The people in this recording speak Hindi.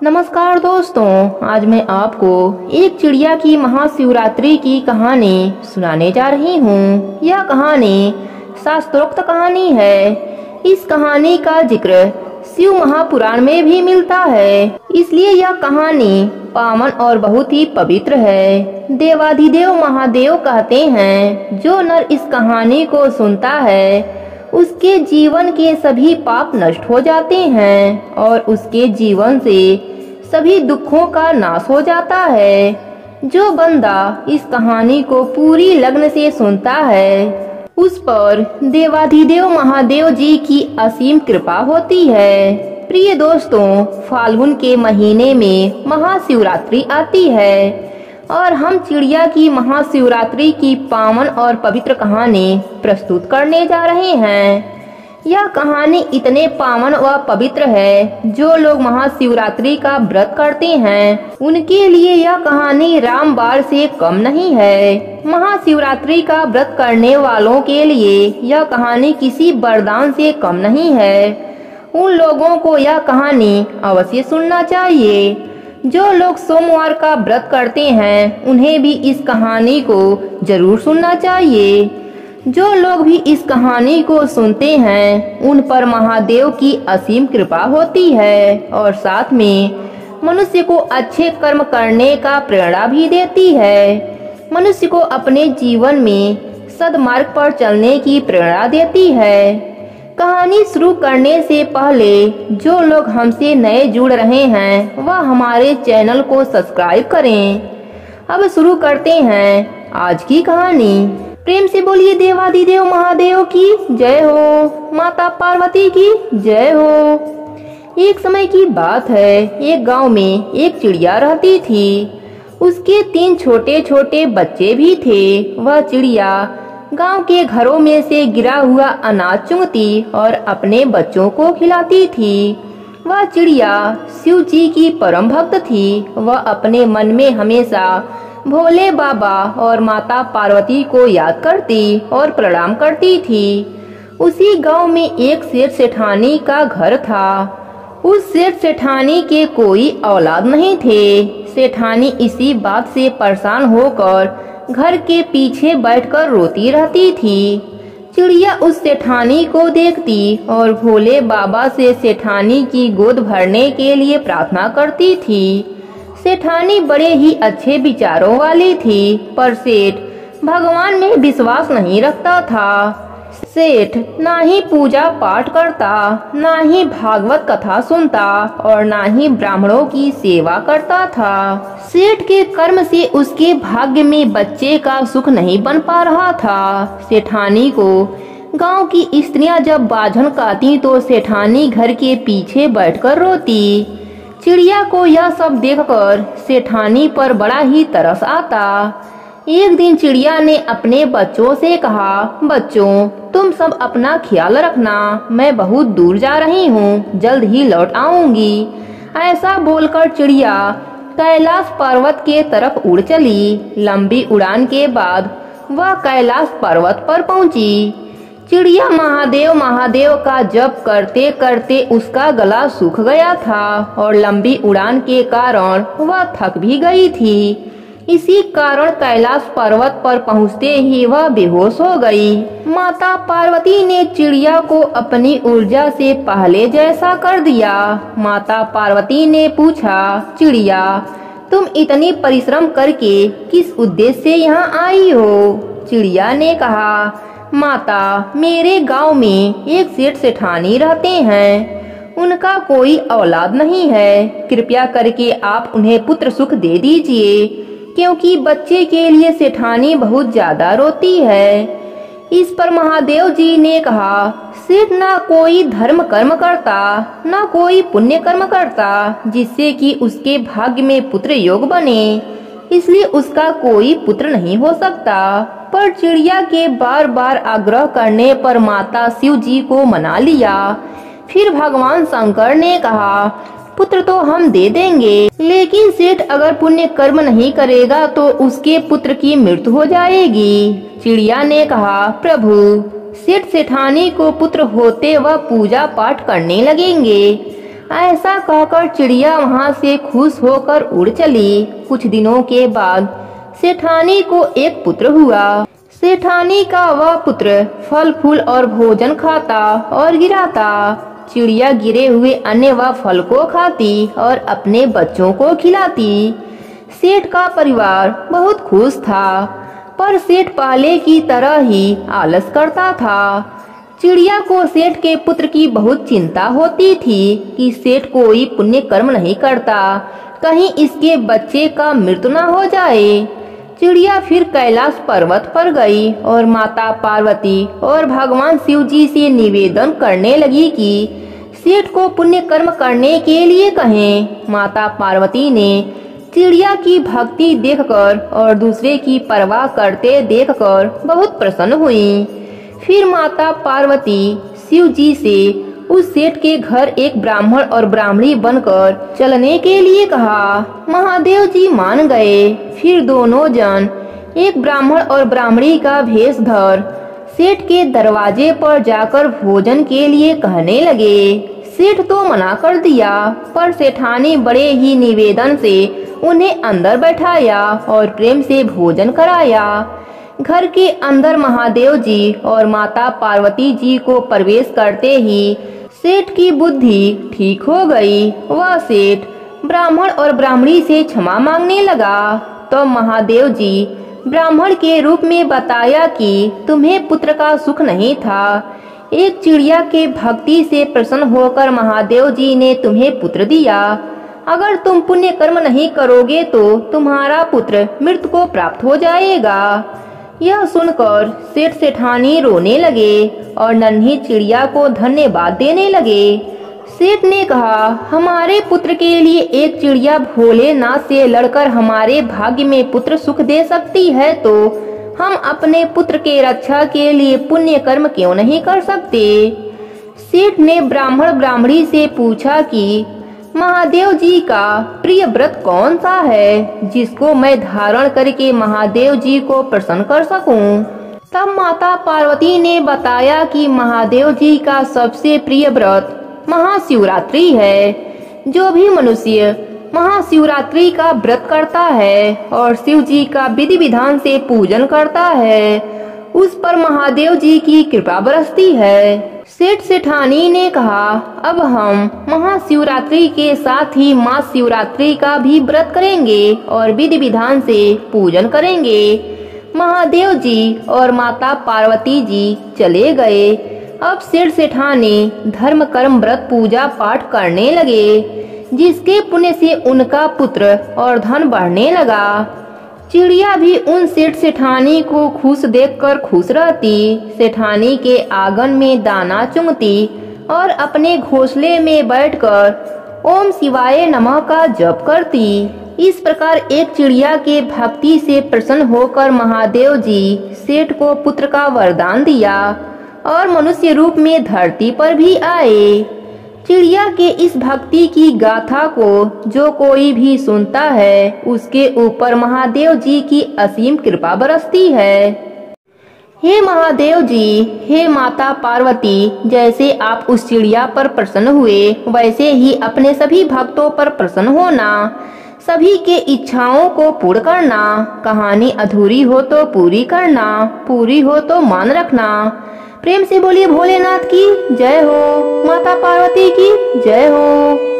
नमस्कार दोस्तों, आज मैं आपको एक चिड़िया की महाशिवरात्रि की कहानी सुनाने जा रही हूँ। यह कहानी शास्त्रोक्त कहानी है। इस कहानी का जिक्र शिव महापुराण में भी मिलता है, इसलिए यह कहानी पावन और बहुत ही पवित्र है। देवाधिदेव महादेव कहते हैं, जो नर इस कहानी को सुनता है उसके जीवन के सभी पाप नष्ट हो जाते हैं और उसके जीवन से सभी दुखों का नाश हो जाता है। जो बंदा इस कहानी को पूरी लगन से सुनता है उस पर देवाधिदेव महादेव जी की असीम कृपा होती है। प्रिय दोस्तों, फाल्गुन के महीने में महाशिवरात्रि आती है और हम चिड़िया की महाशिवरात्रि की पावन और पवित्र कहानी प्रस्तुत करने जा रहे हैं। यह कहानी इतने पावन व पवित्र है, जो लोग महाशिवरात्रि का व्रत करते हैं उनके लिए यह कहानी रामबाण से कम नहीं है। महाशिवरात्रि का व्रत करने वालों के लिए यह कहानी किसी वरदान से कम नहीं है। उन लोगों को यह कहानी अवश्य सुनना चाहिए। जो लोग सोमवार का व्रत करते हैं उन्हें भी इस कहानी को जरूर सुनना चाहिए। जो लोग भी इस कहानी को सुनते हैं उन पर महादेव की असीम कृपा होती है और साथ में मनुष्य को अच्छे कर्म करने का प्रेरणा भी देती है। मनुष्य को अपने जीवन में सद्मार्ग पर चलने की प्रेरणा देती है। कहानी शुरू करने से पहले जो लोग हमसे नए जुड़ रहे हैं वह हमारे चैनल को सब्सक्राइब करें। अब शुरू करते हैं आज की कहानी। प्रेम से बोलिए देवाधिदेव महादेव की जय हो, माता पार्वती की जय हो। एक समय की बात है, एक गांव में एक चिड़िया रहती थी। उसके 3 छोटे छोटे बच्चे भी थे। वह चिड़िया गांव के घरों में से गिरा हुआ अनाज चुगती और अपने बच्चों को खिलाती थी। वह चिड़िया शिव जी की परम भक्त थी। वह अपने मन में हमेशा भोले बाबा और माता पार्वती को याद करती और प्रणाम करती थी। उसी गांव में एक सेठ सेठानी का घर था। उस सेठ सेठानी के कोई औलाद नहीं थे। सेठानी इसी बात से परेशान होकर घर के पीछे बैठकर रोती रहती थी। चिड़िया उस सेठानी को देखती और भोले बाबा से सेठानी की गोद भरने के लिए प्रार्थना करती थी। सेठानी बड़े ही अच्छे विचारों वाली थी, पर सेठ भगवान में विश्वास नहीं रखता था। सेठ ना ही पूजा पाठ करता, ना ही भागवत कथा सुनता और ना ही ब्राह्मणों की सेवा करता था। सेठ के कर्म से उसके भाग्य में बच्चे का सुख नहीं बन पा रहा था। सेठानी को गांव की स्त्रियां जब बाझन गाती तो सेठानी घर के पीछे बैठकर रोती। चिड़िया को यह सब देखकर सेठानी पर बड़ा ही तरस आता। एक दिन चिड़िया ने अपने बच्चों से कहा, बच्चों तुम सब अपना ख्याल रखना, मैं बहुत दूर जा रही हूँ, जल्द ही लौट आऊंगी। ऐसा बोलकर चिड़िया कैलाश पर्वत के तरफ उड़ चली। लंबी उड़ान के बाद वह कैलाश पर्वत पर पहुँची। चिड़िया महादेव महादेव का जप करते करते उसका गला सूख गया था और लंबी उड़ान के कारण वह थक भी गई थी। इसी कारण कैलाश पर्वत पर पहुँचते ही वह बेहोश हो गई। माता पार्वती ने चिड़िया को अपनी ऊर्जा से पहले जैसा कर दिया। माता पार्वती ने पूछा, चिड़िया तुम इतनी परिश्रम करके किस उद्देश्य से यहाँ आई हो? चिड़िया ने कहा, माता मेरे गांव में एक सेठ सेठानी रहते हैं, उनका कोई औलाद नहीं है। कृपया करके आप उन्हें पुत्र सुख दे दीजिए, क्योंकि बच्चे के लिए सेठानी बहुत ज्यादा रोती है। इस पर महादेव जी ने कहा, सेठ ना कोई धर्म कर्म करता, ना कोई पुण्य कर्म करता जिससे कि उसके भाग्य में पुत्र योग बने, इसलिए उसका कोई पुत्र नहीं हो सकता। पर चिड़िया के बार बार आग्रह करने पर माता शिव जी को मना लिया। फिर भगवान शंकर ने कहा, पुत्र तो हम दे देंगे, लेकिन सेठ अगर पुण्य कर्म नहीं करेगा तो उसके पुत्र की मृत्यु हो जाएगी। चिड़िया ने कहा, प्रभु सेठ सेठानी को पुत्र होते वह पूजा पाठ करने लगेंगे, ऐसा कहकर चिड़िया वहाँ से खुश होकर उड़ चली। कुछ दिनों के बाद सेठानी को एक पुत्र हुआ। सेठानी का वह पुत्र फल फूल और भोजन खाता और गिराता। चिड़िया गिरे हुए अन्य वह फल को खाती और अपने बच्चों को खिलाती। सेठ का परिवार बहुत खुश था, पर सेठ पहले की तरह ही आलस करता था। चिड़िया को सेठ के पुत्र की बहुत चिंता होती थी कि सेठ कोई पुण्य कर्म नहीं करता, कहीं इसके बच्चे का मृत्यु न हो जाए। चिड़िया फिर कैलाश पर्वत पर गई और माता पार्वती और भगवान शिव जी से निवेदन करने लगी कि सेठ को पुण्य कर्म करने के लिए कहें। माता पार्वती ने चिड़िया की भक्ति देखकर और दूसरे की परवाह करते देखकर बहुत प्रसन्न हुई। फिर माता पार्वती शिव जी से उस सेठ के घर एक ब्राह्मण और ब्राह्मणी बनकर चलने के लिए कहा। महादेव जी मान गए। फिर दोनों जन एक ब्राह्मण और ब्राह्मणी का भेष धर सेठ के दरवाजे पर जाकर भोजन के लिए कहने लगे। सेठ तो मना कर दिया, पर सेठानी बड़े ही निवेदन से उन्हें अंदर बैठाया और प्रेम से भोजन कराया। घर के अंदर महादेव जी और माता पार्वती जी को प्रवेश करते ही सेठ की बुद्धि ठीक हो गई। वह सेठ ब्राह्मण और ब्राह्मणी से क्षमा मांगने लगा। तो महादेव जी ब्राह्मण के रूप में बताया कि तुम्हें पुत्र का सुख नहीं था। एक चिड़िया के भक्ति से प्रसन्न होकर महादेव जी ने तुम्हें पुत्र दिया। अगर तुम पुण्य कर्म नहीं करोगे तो तुम्हारा पुत्र मृत्यु को प्राप्त हो जाएगा। यह सुनकर सेठ सेठानी रोने लगे और नन्ही चिड़िया को धन्यवाद देने लगे। सेठ ने कहा, हमारे पुत्र के लिए एक चिड़िया भोलेनाथ से लड़कर हमारे भाग्य में पुत्र सुख दे सकती है, तो हम अपने पुत्र के रक्षा के लिए पुण्य कर्म क्यों नहीं कर सकते। सेठ ने ब्राह्मण ब्राह्मणी से पूछा कि महादेव जी का प्रिय व्रत कौन सा है जिसको मैं धारण करके महादेव जी को प्रसन्न कर सकूं। तब माता पार्वती ने बताया कि महादेव जी का सबसे प्रिय व्रत महाशिवरात्रि है। जो भी मनुष्य महाशिवरात्रि का व्रत करता है और शिव जी का विधि विधान से पूजन करता है, उस पर महादेव जी की कृपा बरसती है। सेठ सेठानी ने कहा, अब हम महाशिवरात्रि के साथ ही माँ शिवरात्रि का भी व्रत करेंगे और विधि विधान से पूजन करेंगे। महादेव जी और माता पार्वती जी चले गए। अब सेठ सेठानी धर्म कर्म व्रत पूजा पाठ करने लगे, जिसके पुण्य से उनका पुत्र और धन बढ़ने लगा। चिड़िया भी उन सेठ सेठानी को खुश देखकर खुश रहती। सेठानी के आंगन में दाना चुंगती और अपने घोंसले में बैठकर ओम शिवाय नमः का जप करती। इस प्रकार एक चिड़िया के भक्ति से प्रसन्न होकर महादेव जी सेठ को पुत्र का वरदान दिया और मनुष्य रूप में धरती पर भी आए। चिड़िया के इस भक्ति की गाथा को जो कोई भी सुनता है, उसके ऊपर महादेव जी की असीम कृपा बरसती है। हे महादेव जी, हे माता पार्वती, जैसे आप उस चिड़िया पर प्रसन्न हुए, वैसे ही अपने सभी भक्तों पर प्रसन्न होना। सभी के इच्छाओं को पूर्ण करना। कहानी अधूरी हो तो पूरी करना, पूरी हो तो मान रखना। प्रेम से बोलिए भोलेनाथ की जय हो, माता पार्वती की जय हो।